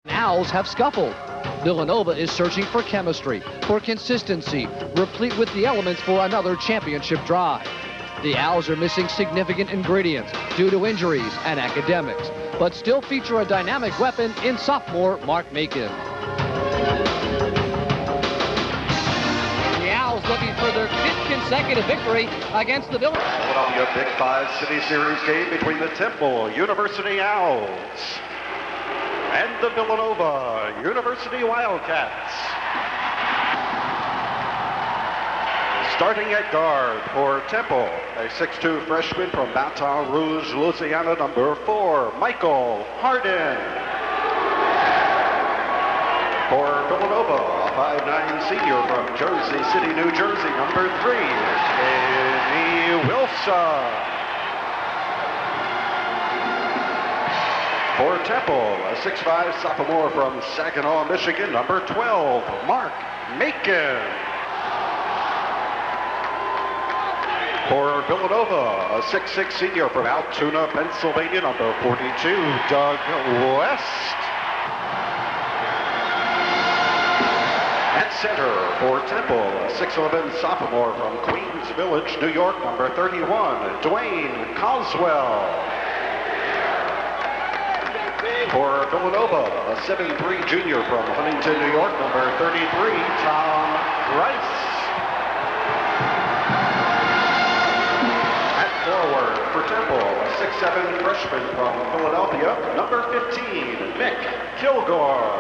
Owls have scuffled. Villanova is searching for chemistry, for consistency, replete with the elements for another championship drive. The Owls are missing significant ingredients due to injuries and academics, but still feature a dynamic weapon in sophomore Mark Macon. The Owls looking for their 5th consecutive victory against the Villanova. Philadelphia Big 5 City Series game between the Temple University Owls and the Villanova University Wildcats. Starting at guard for Temple, a 6'2" freshman from Baton Rouge, Louisiana, number 4, Michael Harden. For Villanova, a 5'9" senior from Jersey City, New Jersey, number 3, Kenny Wilson. For Temple, a 6'5" sophomore from Saginaw, Michigan, number 12, Mark Macon. For Villanova, a 6'6" senior from Altoona, Pennsylvania, number 42, Doug West. At center for Temple, a 6'11" sophomore from Queens Village, New York, number 31, Dwayne Coswell. For Villanova, a 7'3" junior from Huntington, New York, number 33, Tom Rice. At forward for Temple, a 6'7" freshman from Philadelphia, number 15, Nick Kilgore.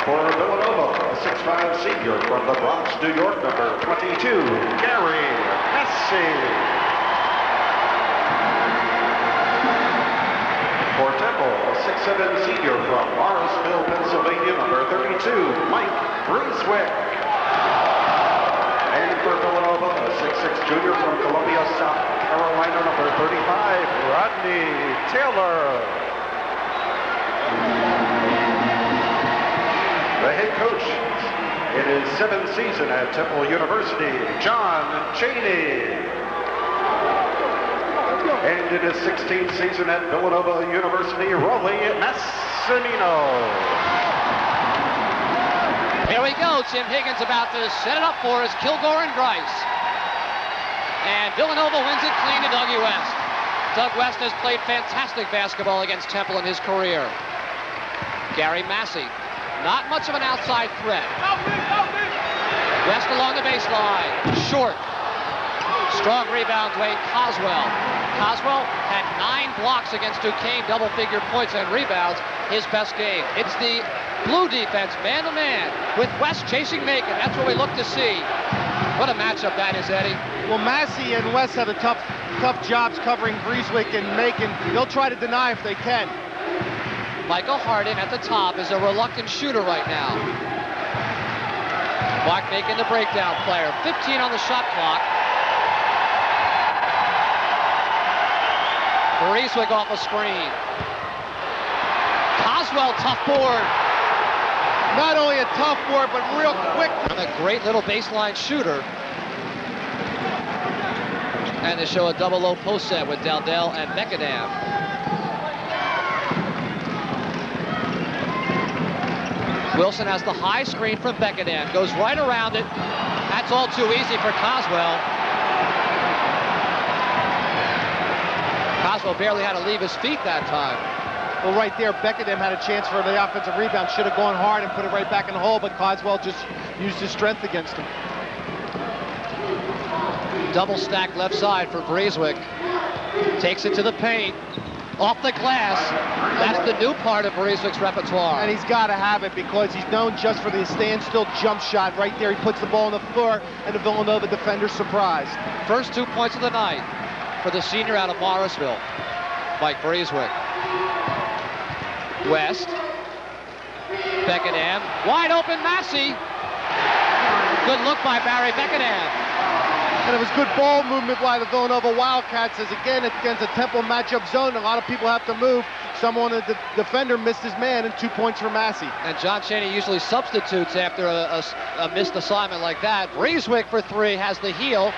For Villanova, a 6'5" senior from the Bronx, New York, number 22, Gary Messi. For Temple, a 6'7" senior from Morrisville, Pennsylvania, number 32, Mike Brunswick. And for Villanova, a 6'6" junior from Columbia, South Carolina, number 35, Rodney Taylor. The head coach in his 7th season at Temple University, John Chaney. And in his 16th season at Villanova University, Rolly Massimino. Here we go. Tim Higgins about to set it up for us. Kilgore and Grice. And Villanova wins it clean to Dougie West. Doug West has played fantastic basketball against Temple in his career. Gary Massey, not much of an outside threat. West along the baseline, short. Strong rebound, Dwayne Coswell. Coswell had 9 blocks against Duquesne, double-figure points and rebounds, his best game. It's the blue defense, man-to-man, with West chasing Macon. That's what we look to see. What a matchup that is, Eddie. Well, Massey and West have a tough jobs covering Brunswick and Macon. They'll try to deny if they can. Michael Harden at the top is a reluctant shooter right now. Mark Macon, the breakdown player. 15 on the shot clock. Brunswick off a screen. Coswell, tough board. Not only a tough board, but real quick. And a great little baseline shooter. And they show a double low post set with Daldell and Beckenham. Wilson has the high screen from Beckenham. Goes right around it. That's all too easy for Coswell. Coswell barely had to leave his feet that time. Well, right there, Beckenham had a chance for the offensive rebound. Should have gone hard and put it right back in the hole, but Coswell just used his strength against him. Double stack left side for Brunswick. Takes it to the paint. Off the glass. That's the new part of Brunswick's repertoire. And he's got to have it because he's known just for the standstill jump shot. Right there, he puts the ball on the floor, and the Villanova defender's surprised. First 2 points of the night for the senior out of Morrisville, Mike Brunswick. West. Beckenham. Wide open, Massey. Good look by Barry Beckenham. And it was good ball movement by the Villanova Wildcats, as again, against a Temple matchup zone, a lot of people have to move. Someone, the defender, missed his man, and 2 points for Massey. And John Chaney usually substitutes after a missed assignment like that. Brunswick for 3 has the heel.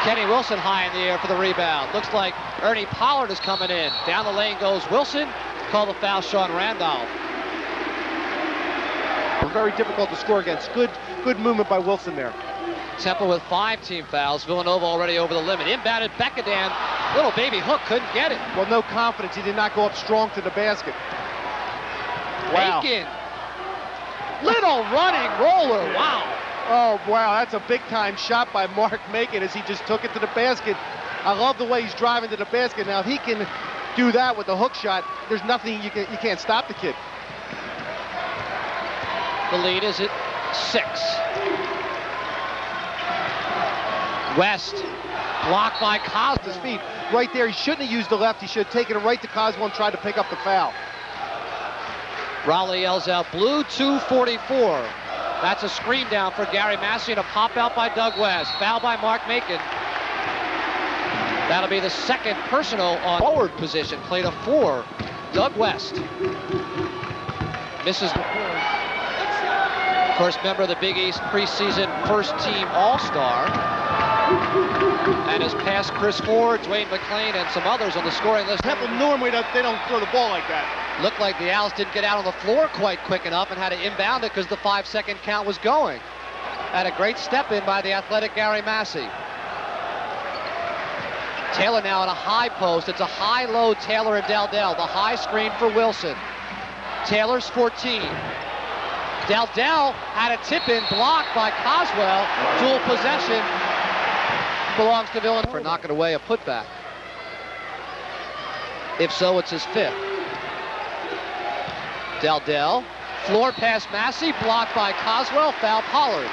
Kenny Wilson high in the air for the rebound. Looks like Ernie Pollard is coming in. Down the lane goes Wilson. Call the foul, Sean Randolph. Very difficult to score against. Good movement by Wilson there. Temple with 5 team fouls. Villanova already over the limit. Inbounded Beckadan. Little baby hook, couldn't get it. Well, no confidence. He did not go up strong to the basket. Wow. Aiken. Little running roller. Wow. Oh, wow. That's a big-time shot by Mark Macon as he just took it to the basket. I love the way he's driving to the basket. Now, if he can do that with a hook shot, there's nothing you can't stop the kid. The lead is at 6. West, blocked by Cosmo's feet. Right there, he shouldn't have used the left. He should have taken it right to Cosmo and tried to pick up the foul. Raleigh yells out, blue 244. That's a screen down for Gary Massey and a pop out by Doug West. Foul by Mark Macon. That'll be the second personal on forward position. Played a 4. Doug West. Misses. First member of the Big East preseason first team All-Star. And has passed Chris Ford, Dwayne McClain, and some others on the scoring list. Temple normally they don't throw the ball like that. Looked like the Owls didn't get out on the floor quite quick enough and had to inbound it because the 5-second count was going. Had a great step in by the athletic Gary Massey. Taylor now in a high post. It's a high-low Taylor and Daldell. The high screen for Wilson. Taylor's 14. Daldell had a tip-in blocked by Coswell. Dual possession belongs to Villanova for knocking away a putback. If so, it's his 5th. Daldell, floor pass Massey, blocked by Coswell, foul Pollard.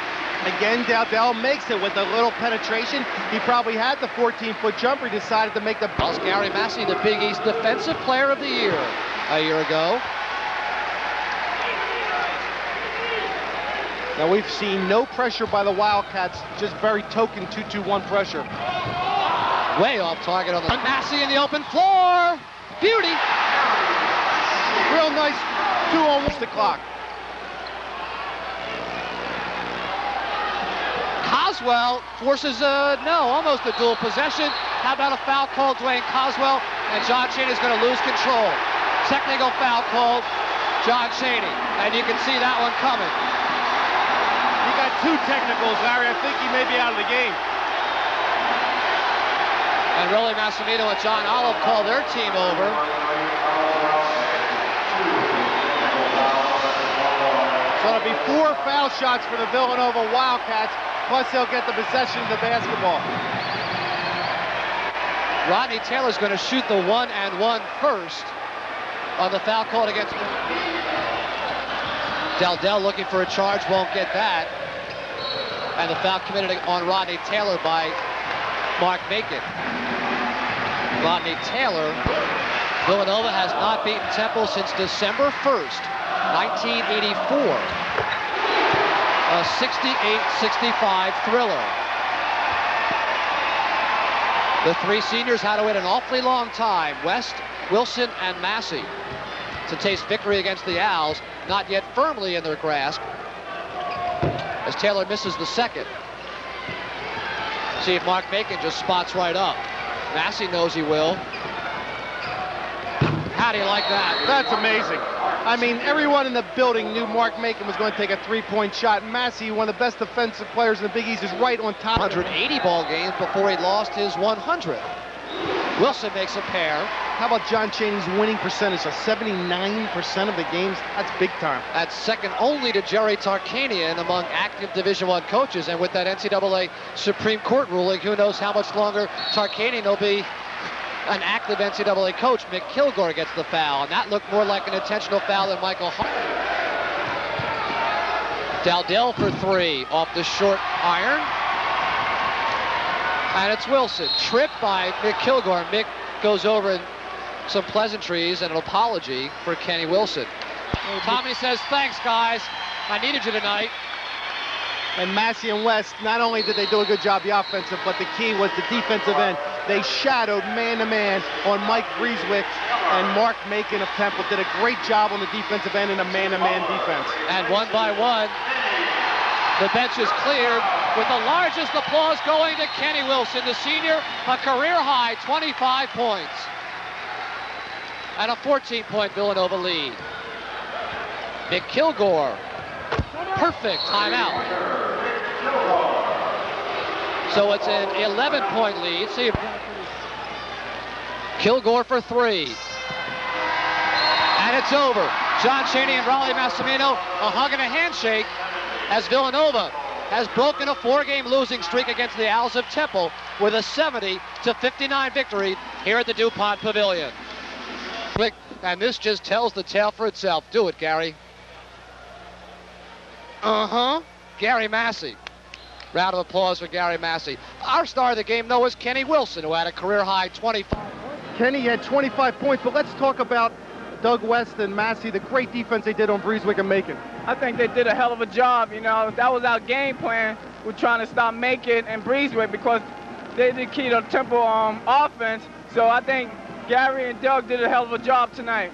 Again, Daldell makes it with a little penetration. He probably had the 14-foot jumper. He decided to make the... Gary Massey, the Big East Defensive Player of the Year a year ago. Now we've seen no pressure by the Wildcats, just very token 2-2-1 pressure. Way off target on the... Massey in the open floor. Beauty. Real nice 2-on-1 the clock. Coswell forces almost a dual possession. How about a foul called Dwayne Coswell? And John Chaney is going to lose control. Technical foul called John Chaney. And you can see that one coming. He got 2 technicals, Larry. I think he may be out of the game. And Rolly Massimino and John Olive call their team over. So it'll be 4 foul shots for the Villanova Wildcats, plus they'll get the possession of the basketball. Rodney Taylor's going to shoot the 1-and-1 first on the foul called against Daldell, looking for a charge, won't get that. And the foul committed on Rodney Taylor by Mark Macon. Rodney Taylor, Villanova has not beaten Temple since December 1st, 1984. A 68-65 thriller. The 3 seniors had to wait an awfully long time, West, Wilson, and Massey, to taste victory against the Owls, not yet firmly in their grasp, as Taylor misses the second. See if Mark Macon just spots right up. Massey knows he will. How do you like that? That's amazing. I mean, everyone in the building knew Mark Macon was going to take a 3-point shot. Massey, one of the best defensive players in the Big East, is right on top. 180 ball games before he lost his 100th. Wilson makes a pair. How about John Chaney's winning percentage? So 79% of the games. That's big time. That's second only to Jerry Tarkanian among active Division I coaches. And with that NCAA Supreme Court ruling, who knows how much longer Tarkanian will be an active NCAA coach. Mick Kilgore gets the foul, and that looked more like an intentional foul than Michael Hart. Daldell for 3 off the short iron. And it's Wilson, tripped by Mick Kilgore. Mick goes over in some pleasantries and an apology for Kenny Wilson. Tommy says, thanks, guys. I needed you tonight. And Massey and West, not only did they do a good job the offensive, but the key was the defensive end. They shadowed man-to-man on Mike Breeswick, and Mark Macon of Temple did a great job on the defensive end in a man-to-man defense. And one by one, the bench is cleared. with the largest applause going to Kenny Wilson, the senior, a career-high 25 points. And a 14-point Villanova lead. Nick Kilgore, perfect timeout. So it's an 11-point lead. See if Kilgore for three. And it's over. John Chaney and Raleigh Massimino, a hug and a handshake as Villanova has broken a 4-game losing streak against the Owls of Temple with a 70-59 victory here at the DuPont Pavilion. And this just tells the tale for itself. Do it, Gary. Gary Massey. Round of applause for Gary Massey. Our star of the game, though, is Kenny Wilson, who had a career-high 25. Kenny had 25 points, but let's talk about Doug West and Massey, the great defense they did on Breezewick and Macon. I think they did a hell of a job. You know, that was our game plan. We're trying to stop Macon and Breezewick because they did key to Temple offense. So I think Gary and Doug did a hell of a job tonight.